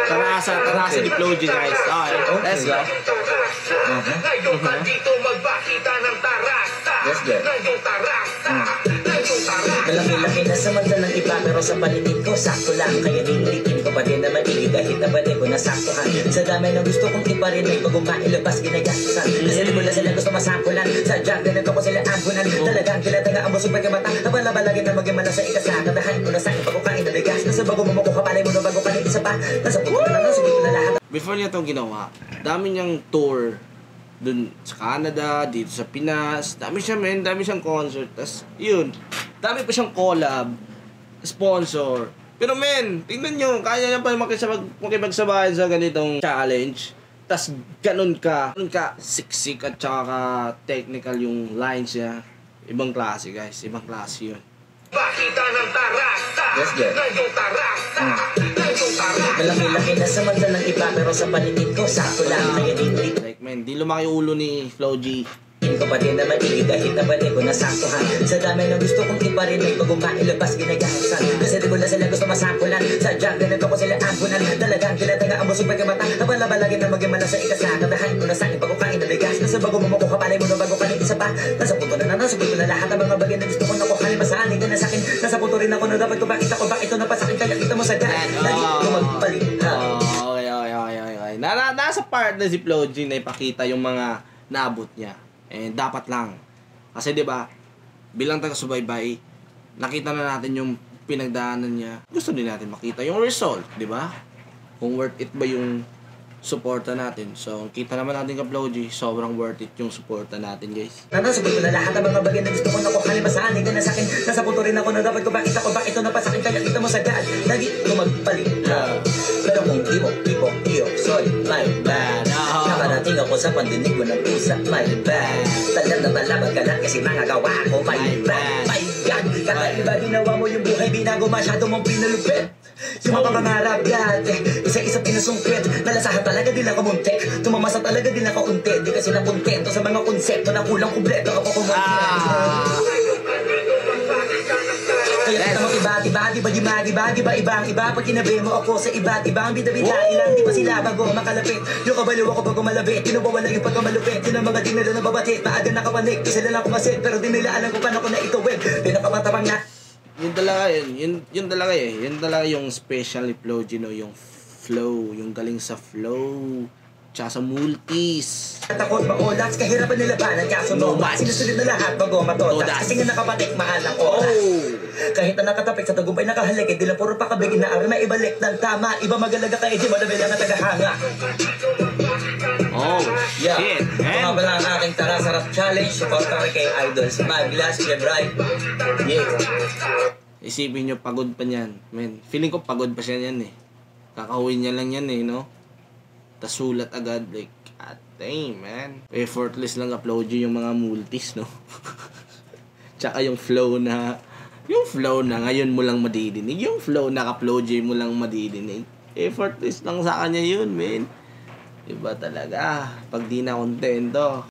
Tarasa ni Flo G, guys. Okay, let's go. Let's go. Malaki-laki na samantalang iba, pero sa paligid ko sakto lang. Kaya nililitin ko pa din na maigid kahit na bali ko nasaktuhan. Sa dami ng gusto kong iparinig, pag umailabas ginagastusan. Kasi di ko na sila gusto masampulan. Sadyang ganito ko sila ampunan. Talagang tinataga ang busog pagkamata. Napalabalagin na maging malas sa ikasa. Kadahan ko na sa iba ko kain na bigas. Nasa bago mo ko kapalay mo na bago ka isa pa. Nasa puto na nasa puto na lahat. Before niya itong ginawa, dami niyang tour dun sa Canada, dito sa Pinas. Dami siyang concert. Tas yun, dami pa siyang collab, sponsor. Pero men, tingnan nyo, kaya niya pa makipagsabayan sa ganitong challenge. Tas ganun ka siksik at saka technical yung lines niya. Ibang klase, guys, ibang klase yun. Bakita ng tarasta. Yes, good. Malaki-laki na samantalang iba, pero sa paligid ko sakto lang. Kaya nililitin Like man, di lumaki ulo ni Flo G. ko pa din na maigid kahit na bali ko nasaktuhan. Sa dami ng gusto kong iparinig, pag umailabas ginagasan. Kasi di ko na sila gusto masampulan. Sadyang ganito ko sila ampunan. Talagang tinataga ang busog pagkamata. Napalabalagin na maging malas sa ikasa. Kadahan ko na sa iba ko kain na bigas. Nasa bago mo ko kapalay mo na bago ka isa pa. Nasa puto na lahat ang mga bagay na gusto ko nakuha. Masahanig ka na sa akin. Nasa puto rin ako na dapat ko bakit ako bakit ito na pa sa akin. Kaya kita mo sa daan. Lagi ko magpalit. Okay. Nasa part na si Flo G na ipakita yung mga naabot niya. Eh, dapat lang. Kasi 'di ba, bilang taga-subaybay, nakita na natin yung pinagdaanan niya. Gusto din natin makita yung result, 'di ba? Kung worth it ba yung suporta natin. So, kita naman natin ka Flo G, sobrang worth it yung suporta natin, guys. Nasa puto na lahat ang mga bagay na gusto ko nakuha. Masahanig ka na sa akin. Nasa puto rin ako na dapat ko bakit ako bakit ito na pa sa akin. Kaya kita mo sa daan. Lagi ko magpalit. Pero kung iyo, sorry, my bad. Nakarating ako sa pandinig mo ng pusa, my bad. Talag na talaban ka lang kasi mga gawa ko, my bad. My God, kakaiba ginawa mo yung buhay, binago masyado mong pinalupit. Yung mga pangarap dati, isa-isa pinasungkit. Nalasahan talaga din ako muntik. Tumamasa talaga din ako unti. Di kasi nakontento sa mga konsepto na kulang kumpleto ako kumontent. Kaya kita mo di ba ibang iba. Pag kinabi mo ako sa iba't ibang bida-bida ilang di ba sila bago makalapit. Yung kabaliw ako bago malapit. Tinawawala yung pagkamalupit. Yun ang mga di nila nababatit. Maaga nakapanik, di sila lang kumasit. Pero di nila alam kung paano ko na ituwid. Di nakamatabang na. Yun talaga yun talaga yung special ni Flo G, no? Yung flow, yung galing sa flow, tsaka sa multis. Takot maolas, kahirapan nila ba ng kaso no match. Sinusunod na lahat bago matotas. Kasi nga nakapatik, mahal ang oras. Kahit na nakatapik sa tagumpay nakahalik, di lang puro pakabigin na araw na ibalik ng tama. Iba magalaga ka, di malabi lang ang tagahanga. Oh, shit, man. Mga pala ang aking Tara Sarap Challenge. Supporta kay Idols. Maglas, Bright. Yeah. Isipin nyo, pagod pa niyan. Man, feeling ko pagod pa siya niyan eh. Kakauwi niya lang yan eh, no? Tas sulat agad, like, god damn, man. Effortless lang upload yung mga multis, no? Tsaka yung flow na ngayon mo lang madidinig. Yung flow na upload mo lang madidinig. Effortless lang sa kanya yun, man. Iba talaga. Pag di na kontento.